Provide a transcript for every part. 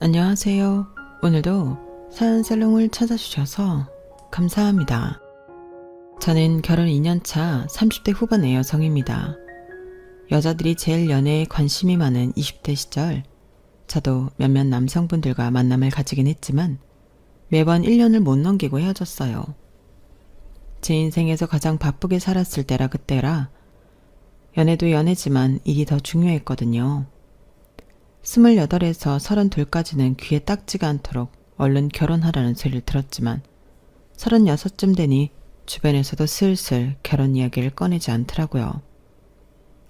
안녕하세요. 오늘도 사연살롱을 찾아주셔서 감사합니다. 저는 결혼 2년차 30대 후반의 여성입니다. 여자들이 제일 연애에 관심이 많은 20대 시절, 저도 몇몇 남성분들과 만남을 가지긴 했지만 매번 1년을 못 넘기고 헤어졌어요. 제 인생에서 가장 바쁘게 살았을 때라 그때라 연애도 연애지만 일이 더 중요했거든요. 28에서 32까지는 귀에 딱지가 않도록 얼른 결혼하라는 소리를 들었지만 36쯤 되니 주변에서도 슬슬 결혼 이야기를 꺼내지 않더라고요.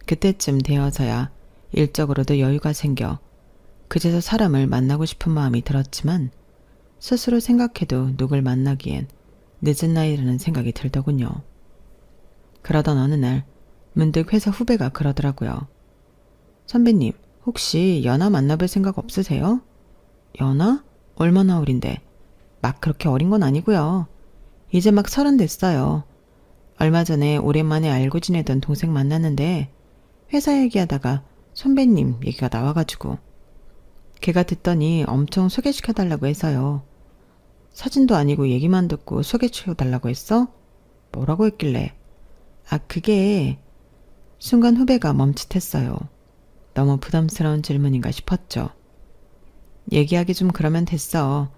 그때쯤 되어서야 일적으로도 여유가 생겨 그제서 사람을 만나고 싶은 마음이 들었지만 스스로 생각해도 누굴 만나기엔 늦은 나이라는 생각이 들더군요. 그러던 어느 날 문득 회사 후배가 그러더라고요. 선배님, 혹시 연하 만나볼 생각 없으세요? 연하? 얼마나 어린데? 막 그렇게 어린 건 아니고요. 이제 막 30 됐어요. 얼마 전에 오랜만에 알고 지내던 동생 만났는데 회사 얘기하다가 선배님 얘기가 나와가지고 걔가 듣더니 엄청 소개시켜달라고 해서요. 사진도 아니고 얘기만 듣고 소개시켜달라고 했어? 뭐라고 했길래? 그게... 순간 후배가 멈칫했어요. 너무 부담스러운 질문인가 싶었죠. 얘기하기 좀 그러면 됐어.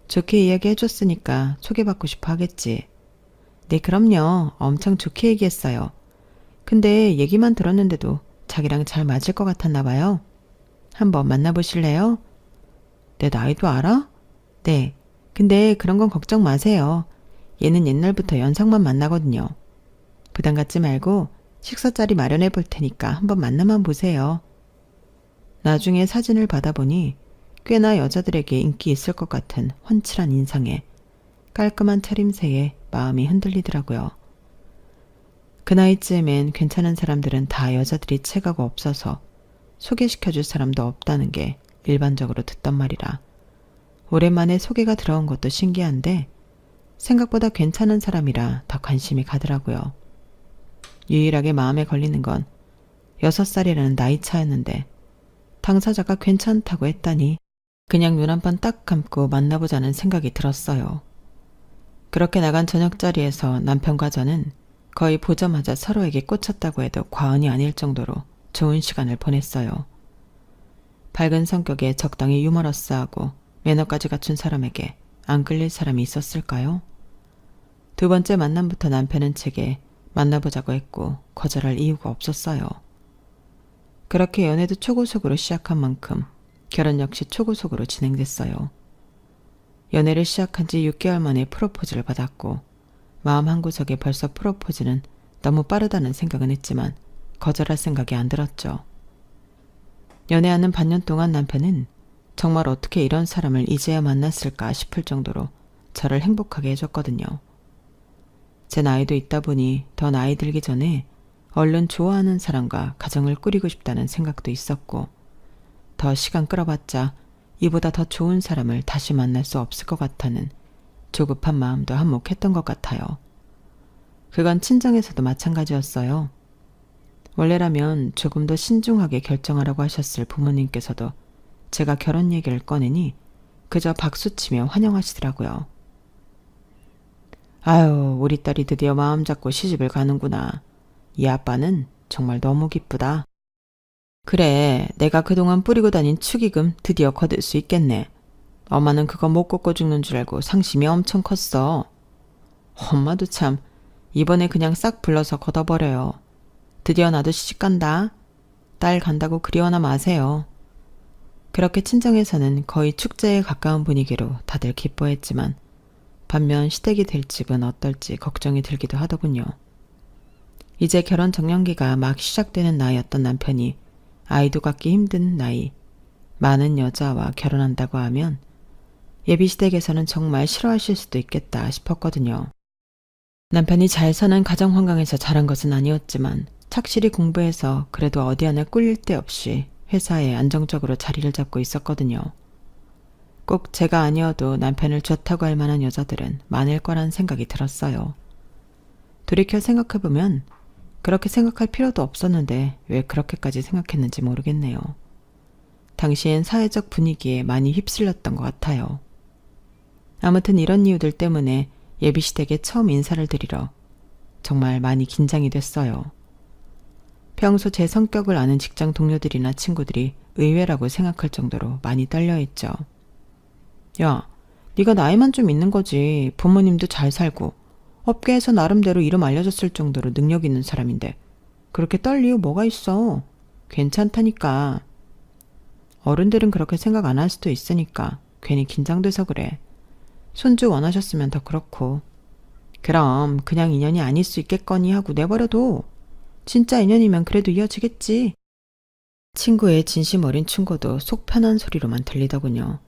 좋게 이야기해줬으니까 소개받고 싶어 하겠지. 네, 그럼요. 엄청 좋게 얘기했어요. 근데 얘기만 들었는데도 자기랑 잘 맞을 것 같았나 봐요. 한번 만나보실래요? 내 나이도 알아? 네. 근데 그런 건 걱정 마세요. 얘는 옛날부터 연상만 만나거든요. 부담 갖지 말고 식사 자리 마련해 볼 테니까 한번 만나만 보세요. 나중에 사진을 받아보니 꽤나 여자들에게 인기 있을 것 같은 훤칠한 인상에 깔끔한 차림새에 마음이 흔들리더라고요. 그 나이쯤엔 괜찮은 사람들은 다 여자들이 체가고 없어서 소개시켜줄 사람도 없다는 게 일반적으로 듣던 말이라 오랜만에 소개가 들어온 것도 신기한데 생각보다 괜찮은 사람이라 더 관심이 가더라고요. 유일하게 마음에 걸리는 건 6살이라는 나이 차였는데 당사자가 괜찮다고 했다니 그냥 눈 한 번 딱 감고 만나보자는 생각이 들었어요. 그렇게 나간 저녁자리에서 남편과 저는 거의 보자마자 서로에게 꽂혔다고 해도 과언이 아닐 정도로 좋은 시간을 보냈어요. 밝은 성격에 적당히 유머러스하고 매너까지 갖춘 사람에게 안 끌릴 사람이 있었을까요? 두 번째 만남부터 남편은 제게 만나보자고 했고 거절할 이유가 없었어요. 그렇게 연애도 초고속으로 시작한 만큼 결혼 역시 초고속으로 진행됐어요. 연애를 시작한 지 6개월 만에 프로포즈를 받았고 마음 한구석에 벌써 프로포즈는 너무 빠르다는 생각은 했지만 거절할 생각이 안 들었죠. 연애하는 반년 동안 남편은 정말 어떻게 이런 사람을 이제야 만났을까 싶을 정도로 저를 행복하게 해줬거든요. 제 나이도 있다 보니 더 나이 들기 전에 얼른 좋아하는 사람과 가정을 꾸리고 싶다는 생각도 있었고 더 시간 끌어봤자 이보다 더 좋은 사람을 다시 만날 수 없을 것 같다는 조급한 마음도 한몫했던 것 같아요. 그건 친정에서도 마찬가지였어요. 원래라면 조금 더 신중하게 결정하라고 하셨을 부모님께서도 제가 결혼 얘기를 꺼내니 그저 박수치며 환영하시더라고요. 아유, 우리 딸이 드디어 마음 잡고 시집을 가는구나. 이 아빠는 정말 너무 기쁘다. 그래, 내가 그동안 뿌리고 다닌 축의금 드디어 거둘 수 있겠네. 엄마는 그거 못 걷고 죽는 줄 알고 상심이 엄청 컸어. 엄마도 참 이번에 그냥 싹 불러서 걷어버려요. 드디어 나도 시집 간다. 딸 간다고 그리워나 마세요. 그렇게 친정에서는 거의 축제에 가까운 분위기로 다들 기뻐했지만 반면 시댁이 될 집은 어떨지 걱정이 들기도 하더군요. 이제 결혼 정년기가 막 시작되는 나이였던 남편이 아이도 갖기 힘든 나이, 많은 여자와 결혼한다고 하면 예비시댁에서는 정말 싫어하실 수도 있겠다 싶었거든요. 남편이 잘 사는 가정 환경에서 자란 것은 아니었지만 착실히 공부해서 그래도 어디 하나 꿀릴 데 없이 회사에 안정적으로 자리를 잡고 있었거든요. 꼭 제가 아니어도 남편을 좋다고 할 만한 여자들은 많을 거란 생각이 들었어요. 돌이켜 생각해보면 그렇게 생각할 필요도 없었는데 왜 그렇게까지 생각했는지 모르겠네요. 당시엔 사회적 분위기에 많이 휩쓸렸던 것 같아요. 아무튼 이런 이유들 때문에 예비시댁에 처음 인사를 드리러 정말 많이 긴장이 됐어요. 평소 제 성격을 아는 직장 동료들이나 친구들이 의외라고 생각할 정도로 많이 떨려했죠. 야, 네가 나이만 좀 있는 거지. 부모님도 잘 살고 업계에서 나름대로 이름 알려졌을 정도로 능력 있는 사람인데 그렇게 떨 이유 뭐가 있어? 괜찮다니까. 어른들은 그렇게 생각 안 할 수도 있으니까 괜히 긴장돼서 그래. 손주 원하셨으면 더 그렇고. 그럼 그냥 인연이 아닐 수 있겠거니 하고 내버려둬. 진짜 인연이면 그래도 이어지겠지. 친구의 진심 어린 충고도 속 편한 소리로만 들리더군요.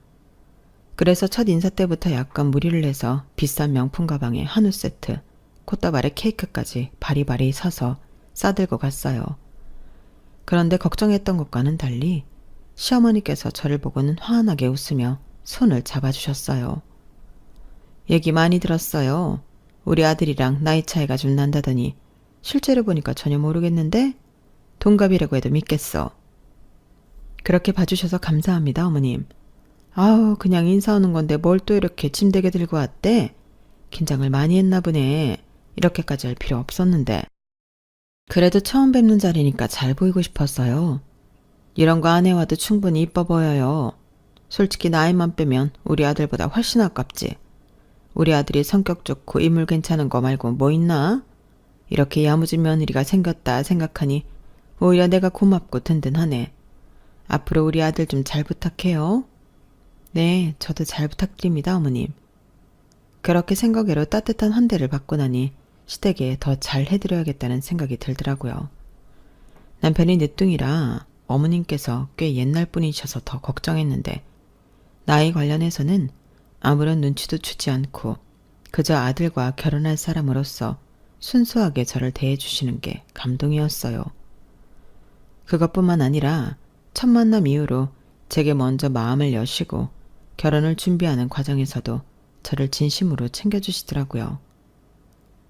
그래서 첫 인사 때부터 약간 무리를 해서 비싼 명품 가방에 한우 세트, 콧다발에 케이크까지 바리바리 사서 싸들고 갔어요. 그런데 걱정했던 것과는 달리 시어머니께서 저를 보고는 환하게 웃으며 손을 잡아주셨어요. 얘기 많이 들었어요. 우리 아들이랑 나이 차이가 좀 난다더니 실제로 보니까 전혀 모르겠는데 동갑이라고 해도 믿겠어. 그렇게 봐주셔서 감사합니다, 어머님. 아우, 그냥 인사하는 건데 뭘 또 이렇게 짐되게 들고 왔대? 긴장을 많이 했나 보네. 이렇게까지 할 필요 없었는데. 그래도 처음 뵙는 자리니까 잘 보이고 싶었어요. 이런 거 안 해와도 충분히 이뻐 보여요. 솔직히 나이만 빼면 우리 아들보다 훨씬 아깝지. 우리 아들이 성격 좋고 인물 괜찮은 거 말고 뭐 있나? 이렇게 야무진 며느리가 생겼다 생각하니 오히려 내가 고맙고 든든하네. 앞으로 우리 아들 좀 잘 부탁해요. 네, 저도 잘 부탁드립니다, 어머님. 그렇게 생각외로 따뜻한 한 대를 받고 나니 시댁에 더 잘 해드려야겠다는 생각이 들더라고요. 남편이 늦둥이라 어머님께서 꽤 옛날 분이셔서 더 걱정했는데 나이 관련해서는 아무런 눈치도 주지 않고 그저 아들과 결혼할 사람으로서 순수하게 저를 대해주시는 게 감동이었어요. 그것뿐만 아니라 첫 만남 이후로 제게 먼저 마음을 여시고 결혼을 준비하는 과정에서도 저를 진심으로 챙겨주시더라고요.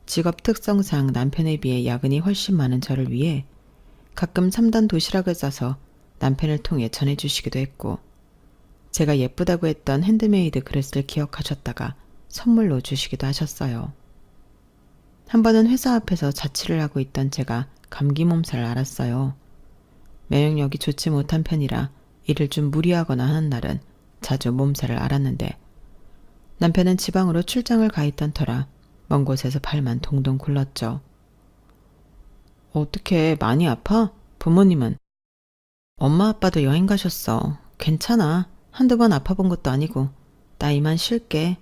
직업 특성상 남편에 비해 야근이 훨씬 많은 저를 위해 가끔 3단 도시락을 싸서 남편을 통해 전해주시기도 했고 제가 예쁘다고 했던 핸드메이드 그릇을 기억하셨다가 선물로 주시기도 하셨어요. 한 번은 회사 앞에서 자취를 하고 있던 제가 감기 몸살을 앓았어요. 면역력이 좋지 못한 편이라 일을 좀 무리하거나 하는 날은 자주 몸살을 앓았는데 남편은 지방으로 출장을 가 있던 터라 먼 곳에서 발만 동동 굴렀죠. 어떻게 많이 아파? 부모님은? 엄마 아빠도 여행 가셨어. 괜찮아. 한두 번 아파본 것도 아니고 나 이만 쉴게.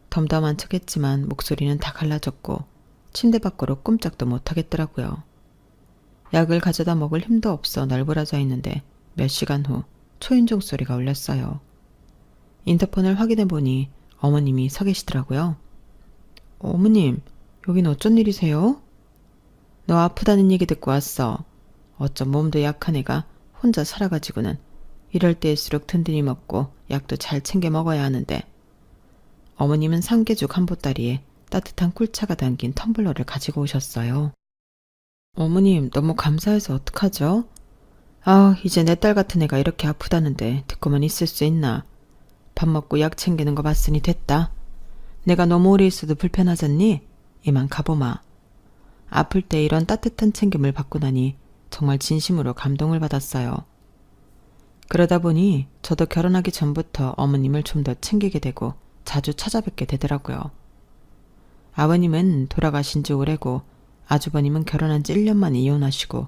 덤덤한 척했지만 목소리는 다 갈라졌고 침대 밖으로 꼼짝도 못하겠더라고요. 약을 가져다 먹을 힘도 없어 널브러져 있는데 몇 시간 후 초인종 소리가 울렸어요. 인터폰을 확인해 보니 어머님이 서 계시더라고요. 어머님, 여긴 어쩐 일이세요? 너 아프다는 얘기 듣고 왔어. 어쩜 몸도 약한 애가 혼자 살아가지고는 이럴 때일수록 든든히 먹고 약도 잘 챙겨 먹어야 하는데. 어머님은 삼계죽 한 보따리에 따뜻한 꿀차가 담긴 텀블러를 가지고 오셨어요. 어머님, 너무 감사해서 어떡하죠? 아, 이제 내 딸 같은 애가 이렇게 아프다는데 듣고만 있을 수 있나. 밥 먹고 약 챙기는 거 봤으니 됐다. 내가 너무 오래 있어도 불편하잖니? 이만 가보마. 아플 때 이런 따뜻한 챙김을 받고 나니 정말 진심으로 감동을 받았어요. 그러다 보니 저도 결혼하기 전부터 어머님을 좀 더 챙기게 되고 자주 찾아뵙게 되더라고요. 아버님은 돌아가신 지 오래고 아주버님은 결혼한 지 1년 만에 이혼하시고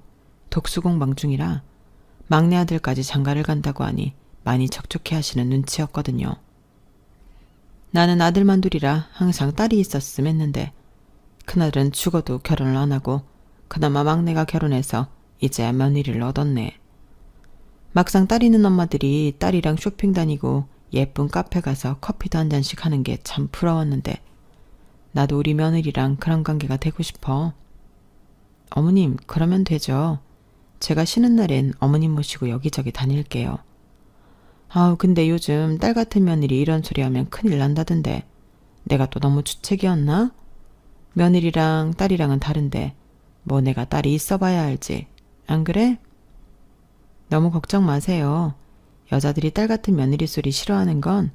독수공방 중이라 막내 아들까지 장가를 간다고 하니 많이 적적해 하시는 눈치였거든요. 나는 아들만 둘이라 항상 딸이 있었음 했는데 큰아들은 죽어도 결혼을 안 하고 그나마 막내가 결혼해서 이제야 며느리를 얻었네. 막상 딸 있는 엄마들이 딸이랑 쇼핑 다니고 예쁜 카페 가서 커피도 한 잔씩 하는 게 참 부러웠는데 나도 우리 며느리랑 그런 관계가 되고 싶어. 어머님, 그러면 되죠. 제가 쉬는 날엔 어머님 모시고 여기저기 다닐게요. 아우, 근데 요즘 딸 같은 며느리 이런 소리 하면 큰일 난다던데 내가 또 너무 주책이었나? 며느리랑 딸이랑은 다른데 뭐 내가 딸이 있어봐야 알지. 안 그래? 너무 걱정 마세요. 여자들이 딸 같은 며느리 소리 싫어하는 건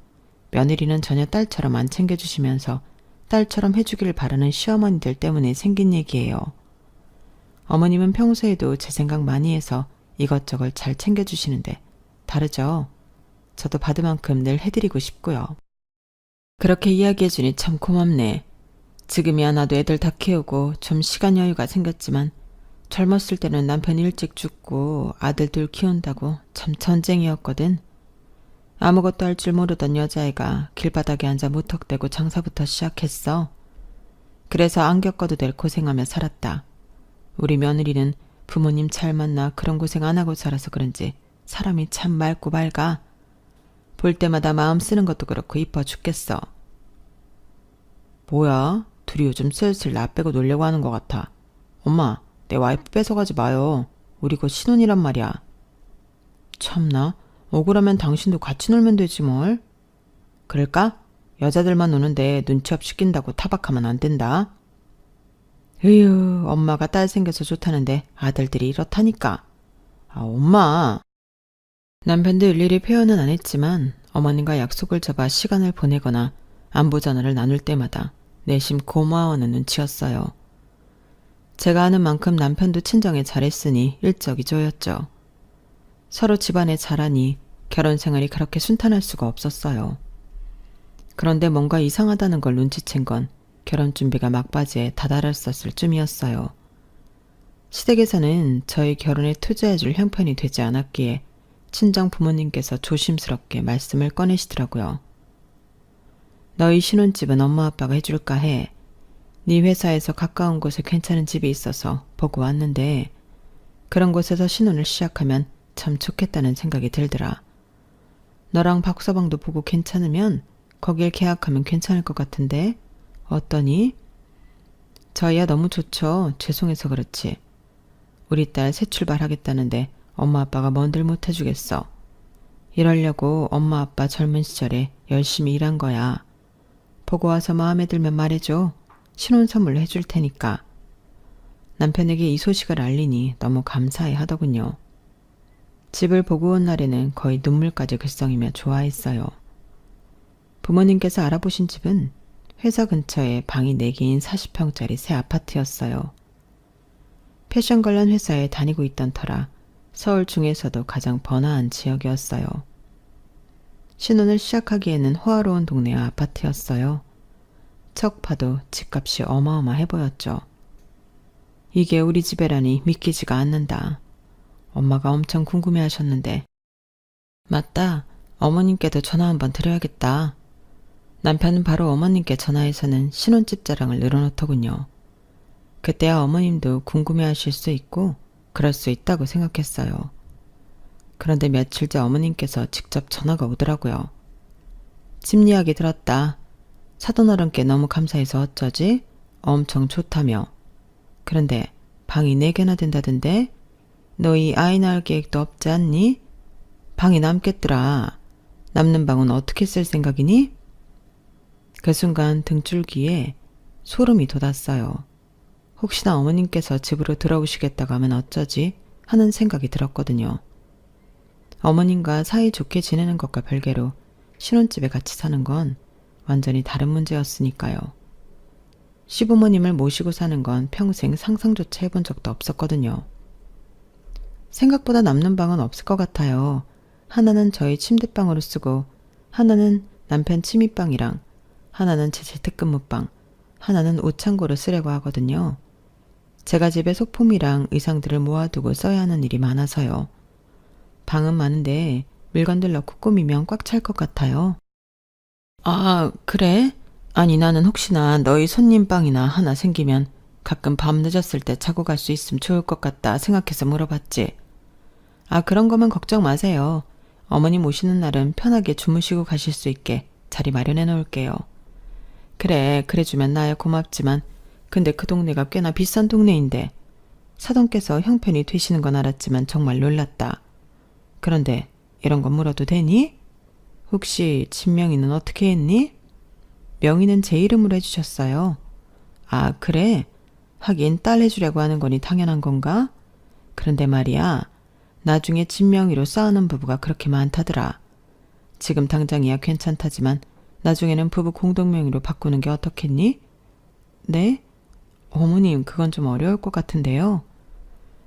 며느리는 전혀 딸처럼 안 챙겨주시면서 딸처럼 해주기를 바라는 시어머니들 때문에 생긴 얘기예요. 어머님은 평소에도 제 생각 많이 해서 이것저것 잘 챙겨주시는데 다르죠? 저도 받은 만큼 늘 해드리고 싶고요. 그렇게 이야기해주니 참 고맙네. 지금이야 나도 애들 다 키우고 좀 시간 여유가 생겼지만 젊었을 때는 남편이 일찍 죽고 아들 둘 키운다고 참 전쟁이었거든. 아무것도 할 줄 모르던 여자애가 길바닥에 앉아 무턱대고 장사부터 시작했어. 그래서 안 겪어도 될 고생하며 살았다. 우리 며느리는 부모님 잘 만나 그런 고생 안 하고 살아서 그런지 사람이 참 맑고 밝아. 볼 때마다 마음 쓰는 것도 그렇고 이뻐 죽겠어. 뭐야? 둘이 요즘 슬슬 나 빼고 놀려고 하는 것 같아. 엄마, 내 와이프 뺏어가지 마요. 우리 곧 신혼이란 말이야. 참나, 억울하면 당신도 같이 놀면 되지 뭘. 그럴까? 여자들만 노는데 눈치 없이 낀다고 타박하면 안 된다. 으유, 엄마가 딸 생겨서 좋다는데 아들들이 이렇다니까. 아, 엄마. 남편도 일일이 표현은 안 했지만 어머님과 약속을 잡아 시간을 보내거나 안부 전화를 나눌 때마다 내심 고마워하는 눈치였어요. 제가 아는 만큼 남편도 친정에 잘했으니 일석이조였죠. 서로 집안에 잘하니 결혼 생활이 그렇게 순탄할 수가 없었어요. 그런데 뭔가 이상하다는 걸 눈치챈 건 결혼 준비가 막바지에 다다랐었을 쯤이었어요. 시댁에서는 저희 결혼에 투자해줄 형편이 되지 않았기에 친정 부모님께서 조심스럽게 말씀을 꺼내시더라고요. 너희 신혼집은 엄마 아빠가 해줄까 해. 네 회사에서 가까운 곳에 괜찮은 집이 있어서 보고 왔는데 그런 곳에서 신혼을 시작하면 참 좋겠다는 생각이 들더라. 너랑 박서방도 보고 괜찮으면 거길 계약하면 괜찮을 것 같은데 어떠니? 저희야 너무 좋죠. 죄송해서 그렇지. 우리 딸 새 출발하겠다는데 엄마 아빠가 뭔들 못해주겠어. 이러려고 엄마 아빠 젊은 시절에 열심히 일한 거야. 보고 와서 마음에 들면 말해줘. 신혼 선물로 해줄 테니까. 남편에게 이 소식을 알리니 너무 감사해 하더군요. 집을 보고 온 날에는 거의 눈물까지 글썽이며 좋아했어요. 부모님께서 알아보신 집은 회사 근처에 방이 4개인 40평짜리 새 아파트였어요. 패션 관련 회사에 다니고 있던 터라 서울 중에서도 가장 번화한 지역이었어요. 신혼을 시작하기에는 호화로운 동네 아파트였어요. 척 봐도 집값이 어마어마해 보였죠. 이게 우리 집이라니 믿기지가 않는다. 엄마가 엄청 궁금해하셨는데 맞다. 어머님께도 전화 한번 드려야겠다. 남편은 바로 어머님께 전화해서는 신혼집 자랑을 늘어놓더군요. 그때야 어머님도 궁금해하실 수 있고 그럴 수 있다고 생각했어요. 그런데 며칠째 어머님께서 직접 전화가 오더라고요. 집 이야기 들었다. 사돈어른께 너무 감사해서 어쩌지? 엄청 좋다며. 그런데 방이 4개나 된다던데? 너희 아이 낳을 계획도 없지 않니? 방이 남겠더라. 남는 방은 어떻게 쓸 생각이니? 그 순간 등줄기에 소름이 돋았어요. 혹시나 어머님께서 집으로 들어오시겠다고 하면 어쩌지? 하는 생각이 들었거든요. 어머님과 사이좋게 지내는 것과 별개로 신혼집에 같이 사는 건 완전히 다른 문제였으니까요. 시부모님을 모시고 사는 건 평생 상상조차 해본 적도 없었거든요. 생각보다 남는 방은 없을 것 같아요. 하나는 저희 침대방으로 쓰고 하나는 남편 침입방이랑 하나는 제 재택근무방, 하나는 옷창고로 쓰려고 하거든요. 제가 집에 소품이랑 의상들을 모아두고 써야 하는 일이 많아서요. 방은 많은데 물건들 넣고 꾸미면 꽉 찰 것 같아요. 아, 그래? 아니 나는 혹시나 너희 손님방이나 하나 생기면 가끔 밤 늦었을 때 자고 갈 수 있으면 좋을 것 같다 생각해서 물어봤지. 아, 그런 거면 걱정 마세요. 어머님 오시는 날은 편하게 주무시고 가실 수 있게 자리 마련해 놓을게요. 그래 주면 나야 고맙지만 근데 그 동네가 꽤나 비싼 동네인데 사돈께서 형편이 되시는 건 알았지만 정말 놀랐다. 그런데 이런 건 물어도 되니? 혹시 집 명의는 어떻게 했니? 명의는 제 이름으로 해주셨어요. 아, 그래? 하긴 딸 해주려고 하는 거니 당연한 건가? 그런데 말이야, 나중에 집 명의로 쌓아놓은 부부가 그렇게 많다더라. 지금 당장이야 괜찮다지만 나중에는 부부 공동 명의로 바꾸는 게 어떻겠니? 네? 어머님, 그건 좀 어려울 것 같은데요.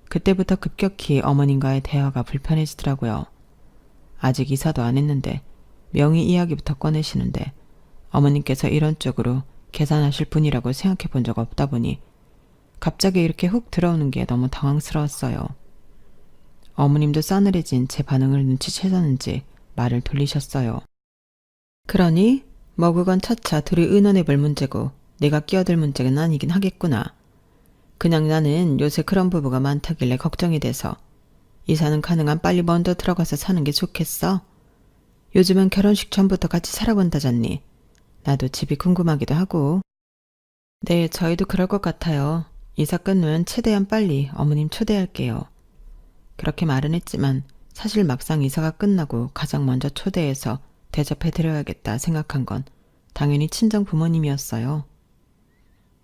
그때부터 급격히 어머님과의 대화가 불편해지더라고요. 아직 이사도 안 했는데 명의 이야기부터 꺼내시는데 어머님께서 이런 쪽으로 계산하실 분이라고 생각해 본 적 없다 보니 갑자기 이렇게 훅 들어오는 게 너무 당황스러웠어요. 어머님도 싸늘해진 제 반응을 눈치채셨는지 말을 돌리셨어요. 그러니 뭐 그건 차차 둘이 의논해 볼 문제고 내가 끼어들 문제는 아니긴 하겠구나. 그냥 나는 요새 그런 부부가 많다길래 걱정이 돼서 이사는 가능한 빨리 먼저 들어가서 사는 게 좋겠어. 요즘은 결혼식 전부터 같이 살아본다잖니. 나도 집이 궁금하기도 하고. 네, 저희도 그럴 것 같아요. 이사 끝면 최대한 빨리 어머님 초대할게요. 그렇게 말은 했지만 사실 막상 이사가 끝나고 가장 먼저 초대해서 대접해드려야겠다 생각한 건 당연히 친정 부모님이었어요.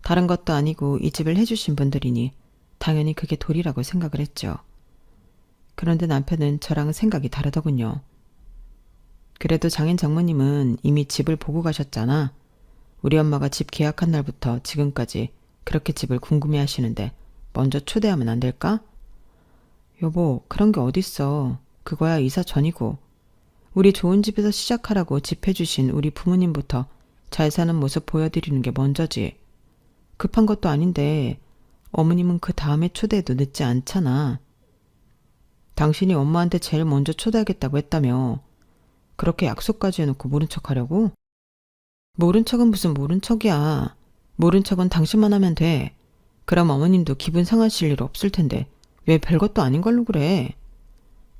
다른 것도 아니고 이 집을 해주신 분들이니 당연히 그게 도리라고 생각을 했죠. 그런데 남편은 저랑 생각이 다르더군요. 그래도 장인 장모님은 이미 집을 보고 가셨잖아. 우리 엄마가 집 계약한 날부터 지금까지 그렇게 집을 궁금해 하시는데 먼저 초대하면 안 될까? 여보, 그런 게 어딨어. 그거야 이사 전이고. 우리 좋은 집에서 시작하라고 집 해주신 우리 부모님부터 잘 사는 모습 보여드리는 게 먼저지. 급한 것도 아닌데 어머님은 그 다음에 초대해도 늦지 않잖아. 당신이 엄마한테 제일 먼저 초대하겠다고 했다며. 그렇게 약속까지 해놓고 모른 척 하려고? 모른 척은 무슨 모른 척이야. 모른 척은 당신만 하면 돼. 그럼 어머님도 기분 상하실 일 없을 텐데 왜 별것도 아닌 걸로 그래.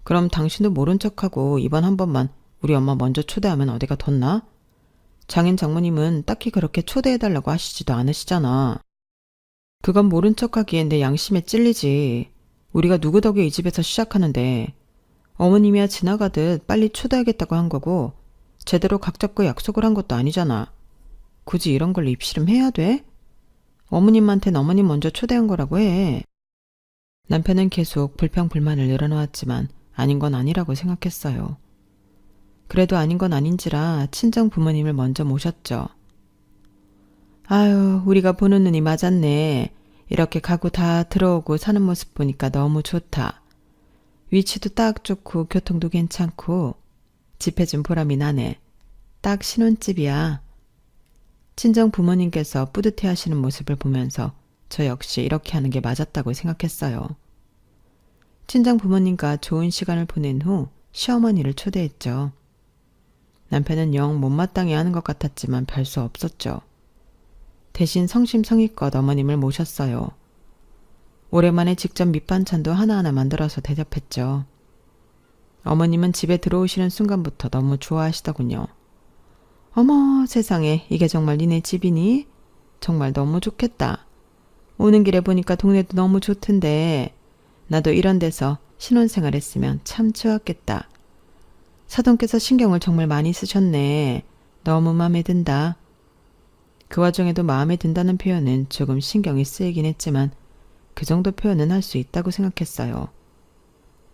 그럼 당신도 모른 척하고 이번 한 번만 우리 엄마 먼저 초대하면 어디가 덧나? 장인 장모님은 딱히 그렇게 초대해달라고 하시지도 않으시잖아. 그건 모른 척하기엔 내 양심에 찔리지. 우리가 누구 덕에 이 집에서 시작하는데 어머님이야 지나가듯 빨리 초대하겠다고 한 거고 제대로 각 잡고 약속을 한 것도 아니잖아. 굳이 이런 걸 입씨름해야 돼? 어머님한텐 어머님 먼저 초대한 거라고 해. 남편은 계속 불평불만을 늘어놓았지만 아닌 건 아니라고 생각했어요. 그래도 아닌 건 아닌지라 친정 부모님을 먼저 모셨죠. 아유, 우리가 보는 눈이 맞았네. 이렇게 가구 다 들어오고 사는 모습 보니까 너무 좋다. 위치도 딱 좋고 교통도 괜찮고 집 해준 보람이 나네. 딱 신혼집이야. 친정 부모님께서 뿌듯해 하시는 모습을 보면서 저 역시 이렇게 하는 게 맞았다고 생각했어요. 친정 부모님과 좋은 시간을 보낸 후 시어머니를 초대했죠. 남편은 영 못마땅해 하는 것 같았지만 별 수 없었죠. 대신 성심성의껏 어머님을 모셨어요. 오랜만에 직접 밑반찬도 하나하나 만들어서 대접했죠. 어머님은 집에 들어오시는 순간부터 너무 좋아하시더군요. 어머, 세상에, 이게 정말 니네 집이니? 정말 너무 좋겠다. 오는 길에 보니까 동네도 너무 좋던데 나도 이런 데서 신혼생활 했으면 참 좋았겠다. 사돈께서 신경을 정말 많이 쓰셨네. 너무 마음에 든다. 그 와중에도 마음에 든다는 표현은 조금 신경이 쓰이긴 했지만 그 정도 표현은 할 수 있다고 생각했어요.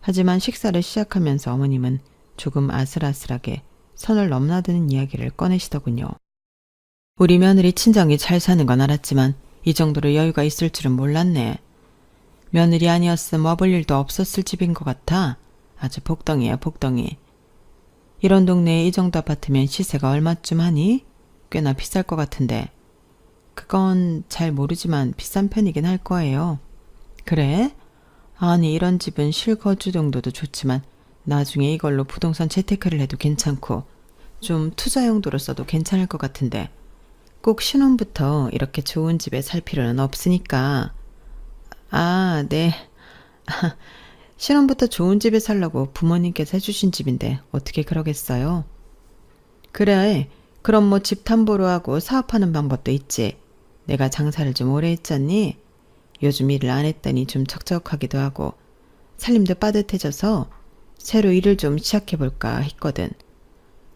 하지만 식사를 시작하면서 어머님은 조금 아슬아슬하게 선을 넘나드는 이야기를 꺼내시더군요. 우리 며느리 친정이 잘 사는 건 알았지만 이 정도로 여유가 있을 줄은 몰랐네. 며느리 아니었으면 와볼 일도 없었을 집인 것 같아. 아주 복덩이야, 복덩이. 이런 동네에 이 정도 아파트면 시세가 얼마쯤 하니? 꽤나 비쌀 것 같은데. 그건 잘 모르지만 비싼 편이긴 할 거예요. 그래? 아니, 이런 집은 실거주 정도도 좋지만 나중에 이걸로 부동산 재테크를 해도 괜찮고 좀 투자 용도로 써도 괜찮을 것 같은데 꼭 신혼부터 이렇게 좋은 집에 살 필요는 없으니까. 아, 네. 신혼부터 좋은 집에 살려고 부모님께서 해주신 집인데 어떻게 그러겠어요? 그래, 그럼 뭐 집 담보로 하고 사업하는 방법도 있지. 내가 장사를 좀 오래 했잖니? 요즘 일을 안 했더니 좀 적적하기도 하고 살림도 빠듯해져서 새로 일을 좀 시작해볼까 했거든.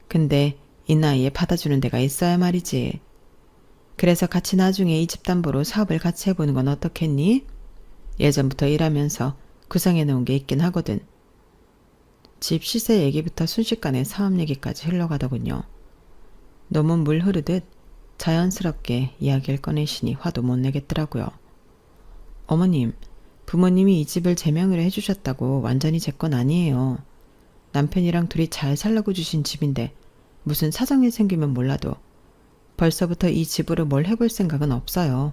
근데 이 나이에 받아주는 데가 있어야 말이지. 그래서 같이 나중에 이 집 담보로 사업을 같이 해보는 건 어떻겠니? 예전부터 일하면서 구상해놓은 게 있긴 하거든. 집 시세 얘기부터 순식간에 사업 얘기까지 흘러가더군요. 너무 물 흐르듯 자연스럽게 이야기를 꺼내시니 화도 못 내겠더라고요. 어머님, 부모님이 이 집을 제 명의로 해주셨다고 완전히 제 건 아니에요. 남편이랑 둘이 잘 살라고 주신 집인데 무슨 사정이 생기면 몰라도 벌써부터 이 집으로 뭘 해볼 생각은 없어요.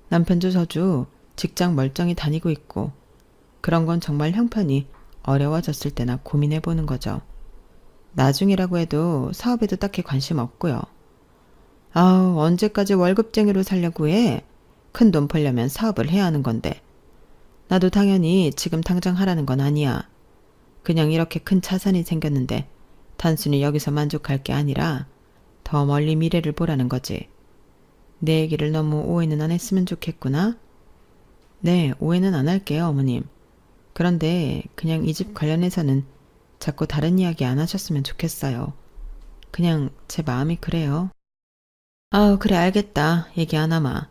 남편도 저도 직장 멀쩡히 다니고 있고 그런 건 정말 형편이 어려워졌을 때나 고민해보는 거죠. 나중이라고 해도 사업에도 딱히 관심 없고요. 아우, 언제까지 월급쟁이로 살려고 해? 큰 돈 벌려면 사업을 해야 하는 건데. 나도 당연히 지금 당장 하라는 건 아니야. 그냥 이렇게 큰 자산이 생겼는데 단순히 여기서 만족할 게 아니라 더 멀리 미래를 보라는 거지. 내 얘기를 너무 오해는 안 했으면 좋겠구나. 네, 오해는 안 할게요, 어머님. 그런데 그냥 이 집 관련해서는 자꾸 다른 이야기 안 하셨으면 좋겠어요. 그냥 제 마음이 그래요. 아우, 그래, 알겠다. 얘기 안 하마.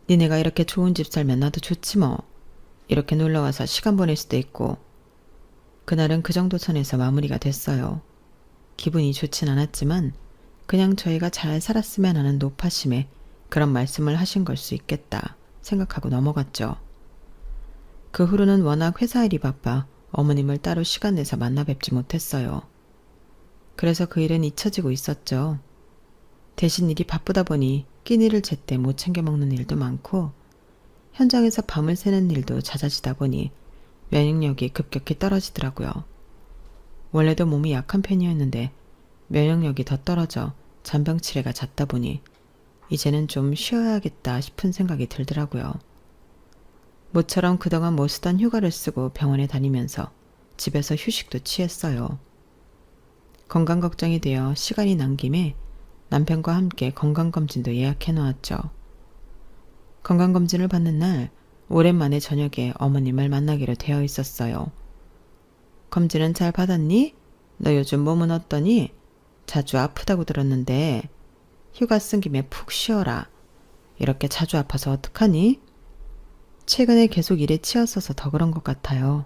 니네가 이렇게 좋은 집 살면 나도 좋지 뭐. 이렇게 놀러와서 시간 보낼 수도 있고. 그날은 그 정도 선에서 마무리가 됐어요. 기분이 좋진 않았지만 그냥 저희가 잘 살았으면 하는 노파심에 그런 말씀을 하신 걸 수 있겠다 생각하고 넘어갔죠. 그 후로는 워낙 회사 일이 바빠 어머님을 따로 시간 내서 만나 뵙지 못했어요. 그래서 그 일은 잊혀지고 있었죠. 대신 일이 바쁘다 보니 끼니를 제때 못 챙겨 먹는 일도 많고 현장에서 밤을 새는 일도 잦아지다 보니 면역력이 급격히 떨어지더라고요. 원래도 몸이 약한 편이었는데 면역력이 더 떨어져 잔병치레가 잦다 보니 이제는 좀 쉬어야겠다 싶은 생각이 들더라고요. 모처럼 그동안 못 쓰던 휴가를 쓰고 병원에 다니면서 집에서 휴식도 취했어요. 건강 걱정이 되어 시간이 난 김에 남편과 함께 건강검진도 예약해 놓았죠. 건강검진을 받는 날 오랜만에 저녁에 어머님을 만나기로 되어 있었어요. 검진은 잘 받았니? 너 요즘 몸은 어떠니? 자주 아프다고 들었는데 휴가 쓴 김에 푹 쉬어라. 이렇게 자주 아파서 어떡하니? 최근에 계속 일에 치였어서 더 그런 것 같아요.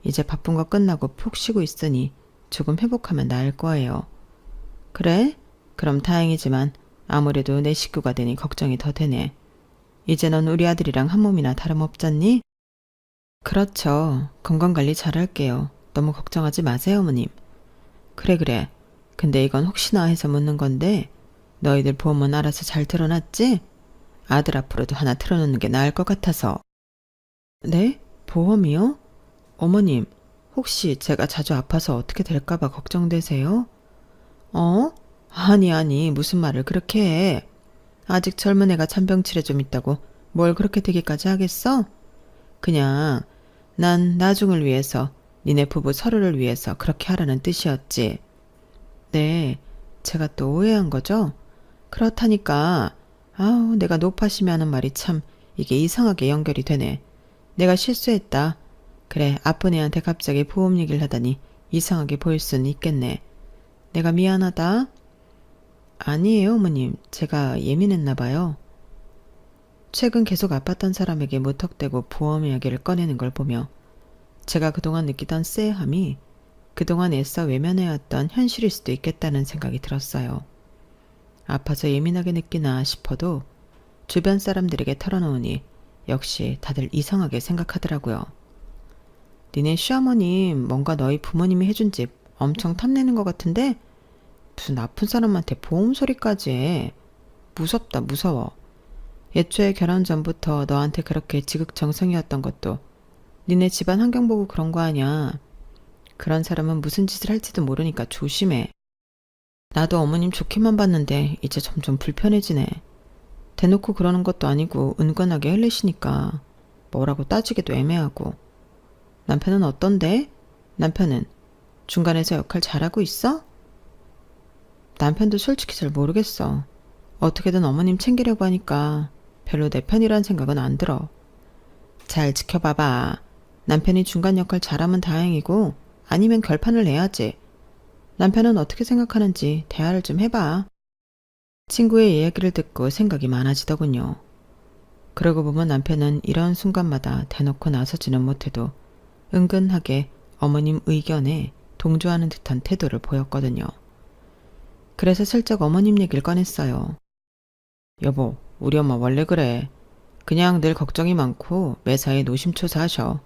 이제 바쁜 거 끝나고 푹 쉬고 있으니 조금 회복하면 나을 거예요. 그래? 그럼 다행이지만 아무래도 내 식구가 되니 걱정이 더 되네. 이제 넌 우리 아들이랑 한 몸이나 다름없잖니? 그렇죠. 건강관리 잘할게요. 너무 걱정하지 마세요, 어머님. 그래. 근데 이건 혹시나 해서 묻는 건데 너희들 보험은 알아서 잘 틀어놨지? 아들 앞으로도 하나 틀어놓는 게 나을 것 같아서. 네? 보험이요? 어머님, 혹시 제가 자주 아파서 어떻게 될까봐 걱정되세요? 어? 아니, 무슨 말을 그렇게 해. 아직 젊은 애가 잔병치레 좀 있다고 뭘 그렇게 되기까지 하겠어? 그냥 난 나중을 위해서 니네 부부 서로를 위해서 그렇게 하라는 뜻이었지. 네, 제가 또 오해한 거죠? 그렇다니까. 아우, 내가 노파심이 하는 말이 참 이게 이상하게 연결이 되네. 내가 실수했다. 그래, 아픈 애한테 갑자기 보험 얘기를 하다니 이상하게 보일 수는 있겠네. 내가 미안하다. 아니에요, 어머님. 제가 예민했나 봐요. 최근 계속 아팠던 사람에게 무턱대고 보험 이야기를 꺼내는 걸 보며 제가 그동안 느끼던 쎄함이 그동안 애써 외면해왔던 현실일 수도 있겠다는 생각이 들었어요. 아파서 예민하게 느끼나 싶어도 주변 사람들에게 털어놓으니 역시 다들 이상하게 생각하더라고요. 니네 시어머님 뭔가 너희 부모님이 해준 집 엄청 탐내는 것 같은데 무슨 아픈 사람한테 보험 소리까지 해. 무섭다, 무서워. 애초에 결혼 전부터 너한테 그렇게 지극정성이었던 것도 니네 집안 환경 보고 그런 거 아냐. 그런 사람은 무슨 짓을 할지도 모르니까 조심해. 나도 어머님 좋게만 봤는데 이제 점점 불편해지네. 대놓고 그러는 것도 아니고 은근하게 흘리시니까 뭐라고 따지기도 애매하고. 남편은 어떤데? 남편은 중간에서 역할 잘하고 있어? 남편도 솔직히 잘 모르겠어. 어떻게든 어머님 챙기려고 하니까 별로 내 편이란 생각은 안 들어. 잘 지켜봐봐. 남편이 중간 역할 잘하면 다행이고 아니면 결판을 내야지. 남편은 어떻게 생각하는지 대화를 좀 해봐. 친구의 이야기를 듣고 생각이 많아지더군요. 그러고 보면 남편은 이런 순간마다 대놓고 나서지는 못해도 은근하게 어머님 의견에 동조하는 듯한 태도를 보였거든요. 그래서 슬쩍 어머님 얘기를 꺼냈어요. 여보, 우리 엄마 원래 그래. 그냥 늘 걱정이 많고 매사에 노심초사하셔.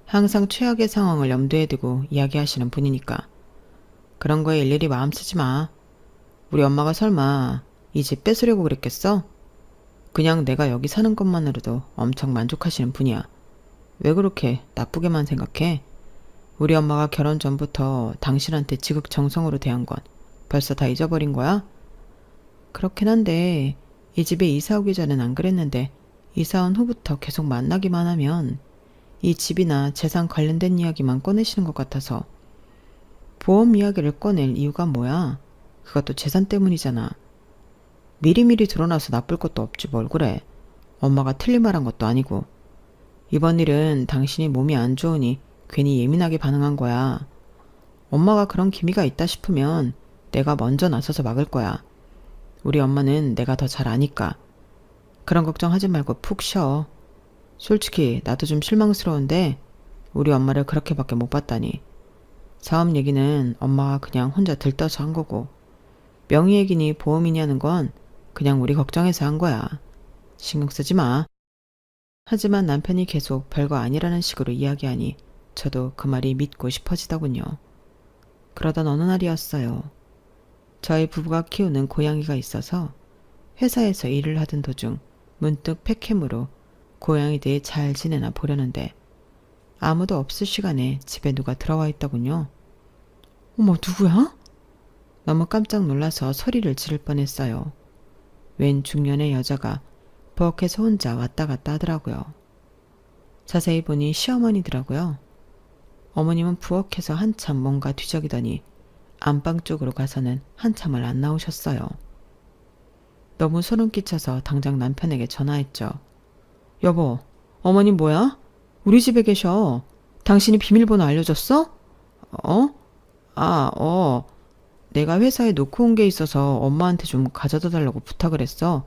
항상 최악의 상황을 염두에 두고 이야기하시는 분이니까. 그런 거에 일일이 마음 쓰지 마. 우리 엄마가 설마 이 집 뺏으려고 그랬겠어? 그냥 내가 여기 사는 것만으로도 엄청 만족하시는 분이야. 왜 그렇게 나쁘게만 생각해? 우리 엄마가 결혼 전부터 당신한테 지극정성으로 대한 건 벌써 다 잊어버린 거야? 그렇긴 한데 이 집에 이사 오기 전엔 안 그랬는데 이사 온 후부터 계속 만나기만 하면 이 집이나 재산 관련된 이야기만 꺼내시는 것 같아서. 보험 이야기를 꺼낼 이유가 뭐야? 그것도 재산 때문이잖아. 미리미리 드러나서 나쁠 것도 없지 뭘 그래. 엄마가 틀린 말 한 것도 아니고. 이번 일은 당신이 몸이 안 좋으니 괜히 예민하게 반응한 거야. 엄마가 그런 기미가 있다 싶으면 내가 먼저 나서서 막을 거야. 우리 엄마는 내가 더 잘 아니까. 그런 걱정하지 말고 푹 쉬어. 솔직히 나도 좀 실망스러운데 우리 엄마를 그렇게밖에 못 봤다니. 사업 얘기는 엄마가 그냥 혼자 들떠서 한 거고 명의 얘기니 보험이니 하는 건 그냥 우리 걱정해서 한 거야. 신경 쓰지 마. 하지만 남편이 계속 별거 아니라는 식으로 이야기하니 저도 그 말이 믿고 싶어지더군요. 그러던 어느 날이었어요. 저희 부부가 키우는 고양이가 있어서 회사에서 일을 하던 도중 문득 팩캠으로 고양이들이 잘 지내나 보려는데 아무도 없을 시간에 집에 누가 들어와 있더군요. 어머, 누구야? 너무 깜짝 놀라서 소리를 지를 뻔했어요. 웬 중년의 여자가 부엌에서 혼자 왔다 갔다 하더라고요. 자세히 보니 시어머니더라고요. 어머님은 부엌에서 한참 뭔가 뒤적이더니 안방 쪽으로 가서는 한참을 안 나오셨어요. 너무 소름 끼쳐서 당장 남편에게 전화했죠. 여보, 어머님 뭐야? 우리 집에 계셔. 당신이 비밀번호 알려줬어? 내가 회사에 놓고 온 게 있어서 엄마한테 좀 가져다 달라고 부탁을 했어.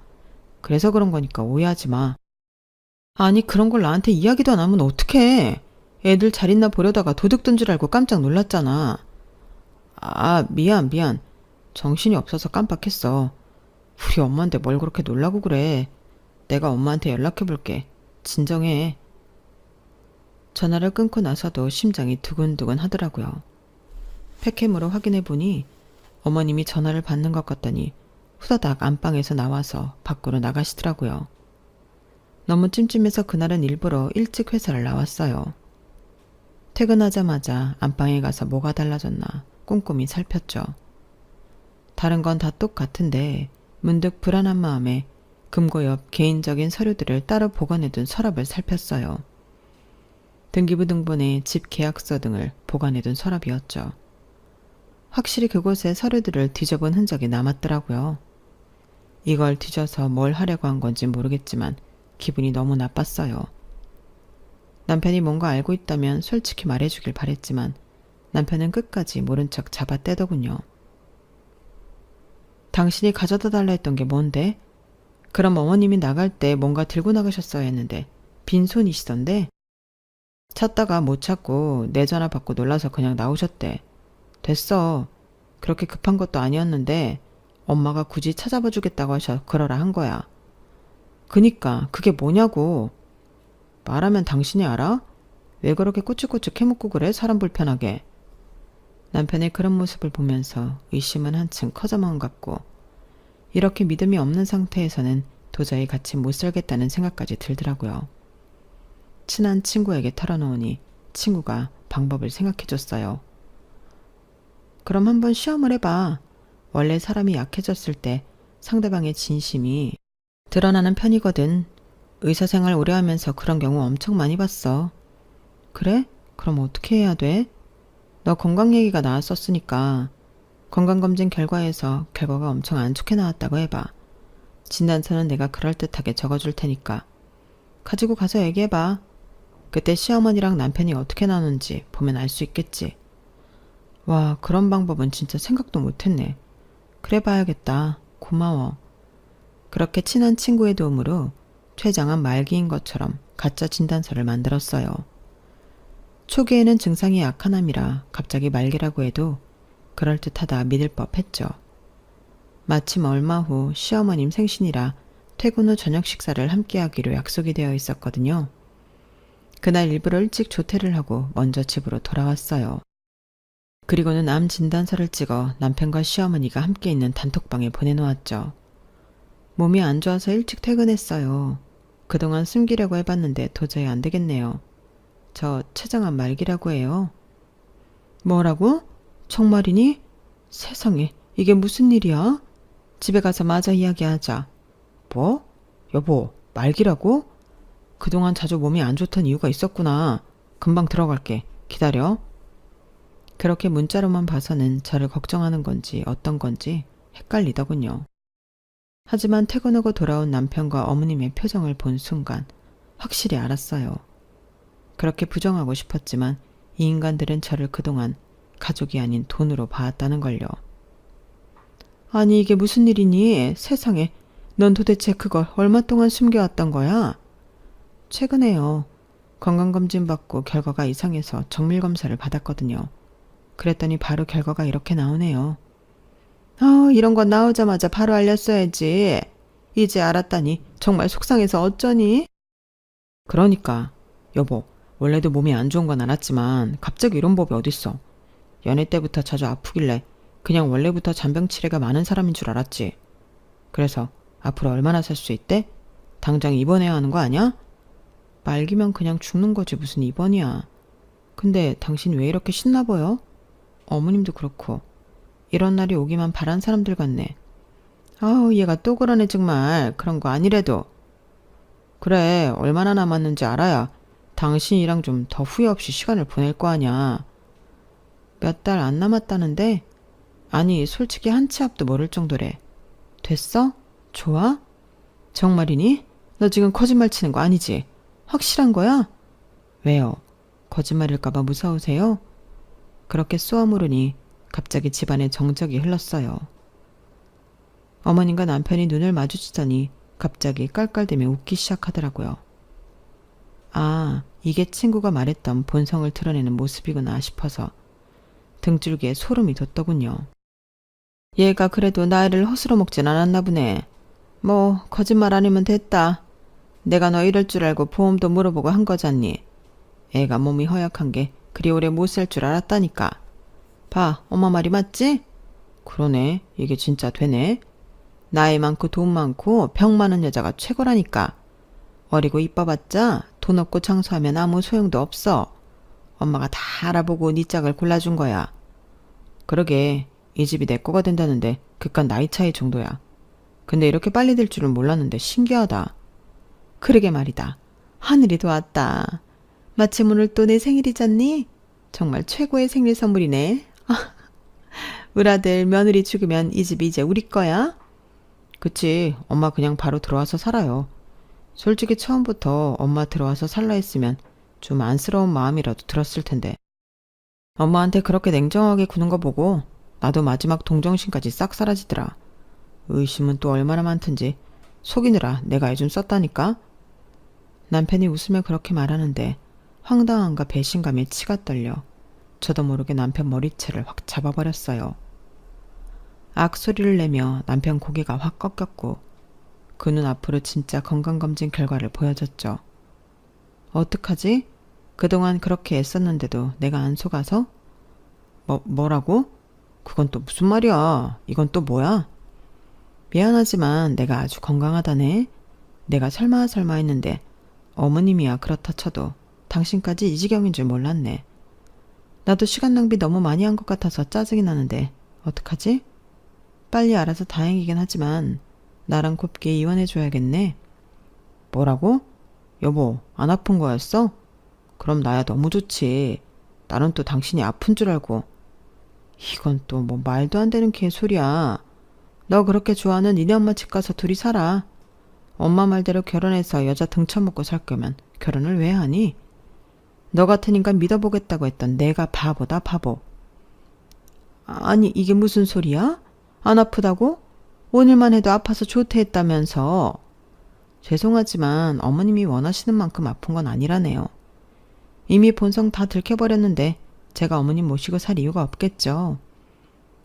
그래서 그런 거니까 오해하지 마. 아니, 그런 걸 나한테 이야기도 안 하면 어떡해. 애들 잘 있나 보려다가 도둑 든 줄 알고 깜짝 놀랐잖아. 미안. 정신이 없어서 깜빡했어. 우리 엄마인데 뭘 그렇게 놀라고 그래. 내가 엄마한테 연락해볼게. 진정해. 전화를 끊고 나서도 심장이 두근두근 하더라고요. 팩캠으로 확인해보니 어머님이 전화를 받는 것 같더니 후다닥 안방에서 나와서 밖으로 나가시더라고요. 너무 찜찜해서 그날은 일부러 일찍 회사를 나왔어요. 퇴근하자마자 안방에 가서 뭐가 달라졌나 꼼꼼히 살폈죠. 다른 건 다 똑같은데 문득 불안한 마음에 금고 옆 개인적인 서류들을 따로 보관해둔 서랍을 살폈어요. 등기부 등본에 집 계약서 등을 보관해둔 서랍이었죠. 확실히 그곳에 서류들을 뒤져본 흔적이 남았더라고요. 이걸 뒤져서 뭘 하려고 한 건지 모르겠지만 기분이 너무 나빴어요. 남편이 뭔가 알고 있다면 솔직히 말해주길 바랬지만 남편은 끝까지 모른 척 잡아떼더군요. 당신이 가져다 달라 했던 게 뭔데? 그럼 어머님이 나갈 때 뭔가 들고 나가셨어야 했는데 빈손이시던데? 찾다가 못 찾고 내 전화 받고 놀라서 그냥 나오셨대. 됐어. 그렇게 급한 것도 아니었는데 엄마가 굳이 찾아봐 주겠다고 하셔 그러라 한 거야. 그니까 그게 뭐냐고. 말하면 당신이 알아? 왜 그렇게 꾸쭉꾸쭉 캐묻고 그래? 사람 불편하게. 남편의 그런 모습을 보면서 의심은 한층 커져만 것 같고 이렇게 믿음이 없는 상태에서는 도저히 같이 못 살겠다는 생각까지 들더라고요. 친한 친구에게 털어놓으니 친구가 방법을 생각해줬어요. 그럼 한번 시험을 해봐. 원래 사람이 약해졌을 때 상대방의 진심이 드러나는 편이거든. 의사생활 오래 하면서 그런 경우 엄청 많이 봤어. 그래? 그럼 어떻게 해야 돼? 너 건강 얘기가 나왔었으니까 건강검진 결과에서 결과가 엄청 안 좋게 나왔다고 해봐. 진단서는 내가 그럴듯하게 적어줄 테니까 가지고 가서 얘기해봐. 그때 시어머니랑 남편이 어떻게 나누는지 보면 알 수 있겠지. 와, 그런 방법은 진짜 생각도 못했네. 그래 봐야겠다. 고마워. 그렇게 친한 친구의 도움으로 최장한 말기인 것처럼 가짜 진단서를 만들었어요. 초기에는 증상이 약한 암이라 갑자기 말기라고 해도 그럴듯하다 믿을 법했죠. 마침 얼마 후 시어머님 생신이라 퇴근 후 저녁 식사를 함께하기로 약속이 되어 있었거든요. 그날 일부러 일찍 조퇴를 하고 먼저 집으로 돌아왔어요. 그리고는 암 진단서를 찍어 남편과 시어머니가 함께 있는 단톡방에 보내놓았죠. 몸이 안 좋아서 일찍 퇴근했어요. 그동안 숨기려고 해봤는데 도저히 안 되겠네요. 저 췌장암 말기라고 해요. 뭐라고? 정말이니? 세상에, 이게 무슨 일이야? 집에 가서 마저 이야기하자. 뭐? 여보, 말기라고? 그동안 자주 몸이 안 좋던 이유가 있었구나. 금방 들어갈게. 기다려. 그렇게 문자로만 봐서는 저를 걱정하는 건지 어떤 건지 헷갈리더군요. 하지만 퇴근하고 돌아온 남편과 어머님의 표정을 본 순간 확실히 알았어요. 그렇게 부정하고 싶었지만 이 인간들은 저를 그동안 가족이 아닌 돈으로 봐왔다는 걸요. 아니 이게 무슨 일이니? 세상에, 넌 도대체 그걸 얼마 동안 숨겨왔던 거야? 최근에요. 건강검진 받고 결과가 이상해서 정밀검사를 받았거든요. 그랬더니 바로 결과가 이렇게 나오네요. 이런 건 나오자마자 바로 알렸어야지. 이제 알았다니 정말 속상해서 어쩌니? 그러니까 여보, 원래도 몸이 안 좋은 건 알았지만 갑자기 이런 법이 어딨어. 연애 때부터 자주 아프길래 그냥 원래부터 잔병치레가 많은 사람인 줄 알았지. 그래서 앞으로 얼마나 살 수 있대? 당장 입원해야 하는 거 아니야? 말기면 그냥 죽는 거지 무슨 입원이야. 근데 당신 왜 이렇게 신나 보여? 어머님도 그렇고 이런 날이 오기만 바란 사람들 같네. 얘가 또 그러네 정말. 그런 거 아니래도. 그래, 얼마나 남았는지 알아야 당신이랑 좀 더 후회 없이 시간을 보낼 거 아냐. 몇 달 안 남았다는데? 아니 솔직히 한 치 앞도 모를 정도래. 됐어? 좋아? 정말이니? 너 지금 거짓말 치는 거 아니지? 확실한 거야? 왜요? 거짓말일까봐 무서우세요? 그렇게 쏘아 물으니 갑자기 집안에 정적이 흘렀어요. 어머님과 남편이 눈을 마주치더니 갑자기 깔깔대며 웃기 시작하더라고요. 아, 이게 친구가 말했던 본성을 드러내는 모습이구나 싶어서 등줄기에 소름이 돋더군요. 얘가 그래도 나이를 허스러 먹진 않았나 보네. 뭐 거짓말 아니면 됐다. 내가 너 이럴 줄 알고 보험도 물어보고 한 거잖니. 애가 몸이 허약한 게 그리 오래 못 살 줄 알았다니까. 봐, 엄마 말이 맞지? 그러네, 이게 진짜 되네. 나이 많고 돈 많고 병 많은 여자가 최고라니까. 어리고 이뻐봤자 돈 없고 장수하면 아무 소용도 없어. 엄마가 다 알아보고 네 짝을 골라준 거야. 그러게, 이 집이 내 거가 된다는데 그깟 나이 차이 정도야. 근데 이렇게 빨리 될 줄은 몰랐는데 신기하다. 그러게 말이다. 하늘이 도왔다. 마침 오늘 또 내 생일이잖니? 정말 최고의 생일 선물이네. 우리 아들 며느리 죽으면 이 집이 이제 우리 거야? 그치, 엄마 그냥 바로 들어와서 살아요. 솔직히 처음부터 엄마 들어와서 살라 했으면 좀 안쓰러운 마음이라도 들었을 텐데. 엄마한테 그렇게 냉정하게 구는 거 보고 나도 마지막 동정심까지 싹 사라지더라. 의심은 또 얼마나 많든지 속이느라 내가 애좀 썼다니까. 남편이 웃으며 그렇게 말하는데 황당함과 배신감에 치가 떨려 저도 모르게 남편 머리채를 확 잡아버렸어요. 악소리를 내며 남편 고개가 확 꺾였고 그 눈 앞으로 진짜 건강검진 결과를 보여줬죠. 어떡하지? 그동안 그렇게 애썼는데도 내가 안 속아서? 뭐라고? 그건 또 무슨 말이야? 이건 또 뭐야? 미안하지만 내가 아주 건강하다네. 내가 설마 했는데 어머님이야 그렇다 쳐도 당신까지 이 지경인 줄 몰랐네. 나도 시간 낭비 너무 많이 한 것 같아서 짜증이 나는데 어떡하지? 빨리 알아서 다행이긴 하지만 나랑 곱게 이혼해줘야겠네. 뭐라고? 여보, 안 아픈 거였어? 그럼 나야 너무 좋지. 나는 또 당신이 아픈 줄 알고. 이건 또 뭐 말도 안 되는 개소리야. 너 그렇게 좋아하는 니네 엄마 집 가서 둘이 살아. 엄마 말대로 결혼해서 여자 등쳐먹고 살 거면 결혼을 왜 하니? 너 같은 인간 믿어보겠다고 했던 내가 바보다 바보. 아니 이게 무슨 소리야? 안 아프다고? 오늘만 해도 아파서 조퇴했다면서. 죄송하지만 어머님이 원하시는 만큼 아픈 건 아니라네요. 이미 본성 다 들켜버렸는데 제가 어머님 모시고 살 이유가 없겠죠.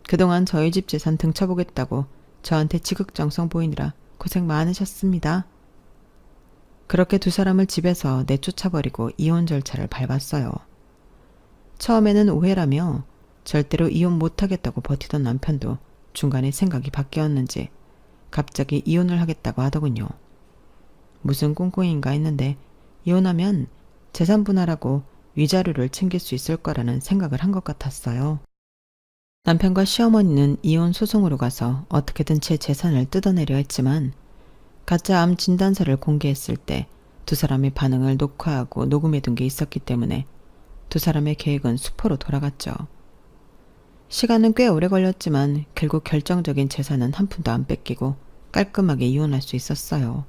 그동안 저희 집 재산 등쳐보겠다고 저한테 지극정성 보이느라 고생 많으셨습니다. 그렇게 두 사람을 집에서 내쫓아버리고 이혼 절차를 밟았어요. 처음에는 오해라며 절대로 이혼 못하겠다고 버티던 남편도 중간에 생각이 바뀌었는지 갑자기 이혼을 하겠다고 하더군요. 무슨 꿍꿍인가 했는데 이혼하면 재산 분할하고 위자료를 챙길 수 있을 거라는 생각을 한 것 같았어요. 남편과 시어머니는 이혼 소송으로 가서 어떻게든 제 재산을 뜯어내려 했지만 가짜 암 진단서를 공개했을 때 두 사람의 반응을 녹화하고 녹음해둔 게 있었기 때문에 두 사람의 계획은 수포로 돌아갔죠. 시간은 꽤 오래 걸렸지만 결국 결정적인 재산은 한 푼도 안 뺏기고 깔끔하게 이혼할 수 있었어요.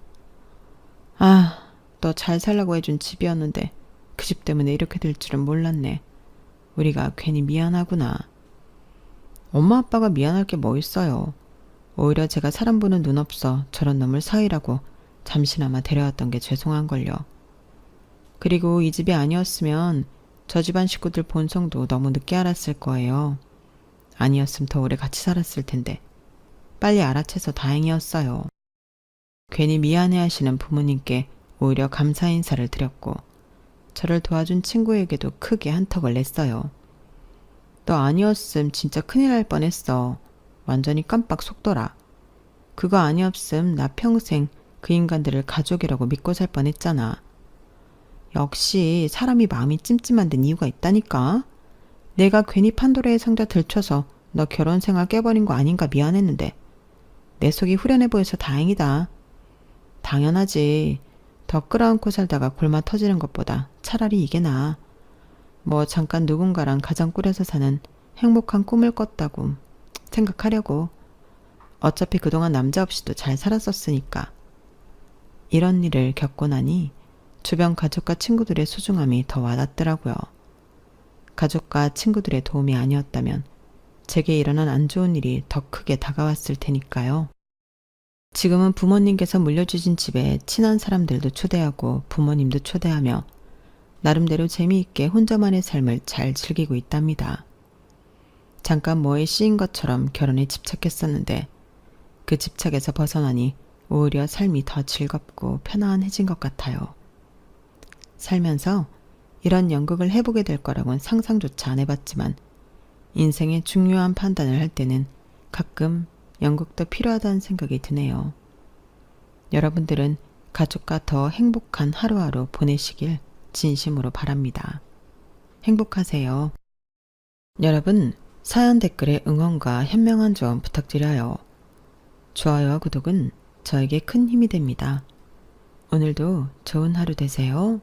아, 너 잘 살라고 해준 집이었는데 그 집 때문에 이렇게 될 줄은 몰랐네. 우리가 괜히 미안하구나. 엄마 아빠가 미안할 게 뭐 있어요. 오히려 제가 사람 보는 눈 없어 저런 놈을 사위라고 잠시나마 데려왔던 게 죄송한걸요. 그리고 이 집이 아니었으면 저 집안 식구들 본성도 너무 늦게 알았을 거예요. 아니었으면 더 오래 같이 살았을 텐데 빨리 알아채서 다행이었어요. 괜히 미안해하시는 부모님께 오히려 감사 인사를 드렸고 저를 도와준 친구에게도 크게 한턱을 냈어요. 너 아니었음 진짜 큰일 날 뻔했어. 완전히 깜빡 속더라. 그거 아니었음 나 평생 그 인간들을 가족이라고 믿고 살 뻔했잖아. 역시 사람이 마음이 찜찜한 데는 이유가 있다니까. 내가 괜히 판도라의 상자 들춰서 너 결혼 생활 깨버린 거 아닌가 미안했는데 내 속이 후련해 보여서 다행이다. 당연하지. 더 끌어안고 살다가 골마 터지는 것보다 차라리 이게 나아. 뭐 잠깐 누군가랑 가정 꾸려서 사는 행복한 꿈을 꿨다고 생각하려고. 어차피 그동안 남자 없이도 잘 살았었으니까. 이런 일을 겪고 나니 주변 가족과 친구들의 소중함이 더 와닿더라고요. 가족과 친구들의 도움이 아니었다면 제게 일어난 안 좋은 일이 더 크게 다가왔을 테니까요. 지금은 부모님께서 물려주신 집에 친한 사람들도 초대하고 부모님도 초대하며 나름대로 재미있게 혼자만의 삶을 잘 즐기고 있답니다. 잠깐 뭐에 씌인 것처럼 결혼에 집착했었는데 그 집착에서 벗어나니 오히려 삶이 더 즐겁고 편안해진 것 같아요. 살면서 이런 연극을 해보게 될 거라고는 상상조차 안 해봤지만 인생의 중요한 판단을 할 때는 가끔 연극도 필요하다는 생각이 드네요. 여러분들은 가족과 더 행복한 하루하루 보내시길 진심으로 바랍니다. 행복하세요. 여러분, 사연 댓글에 응원과 현명한 조언 부탁드려요. 좋아요와 구독은 저에게 큰 힘이 됩니다. 오늘도 좋은 하루 되세요.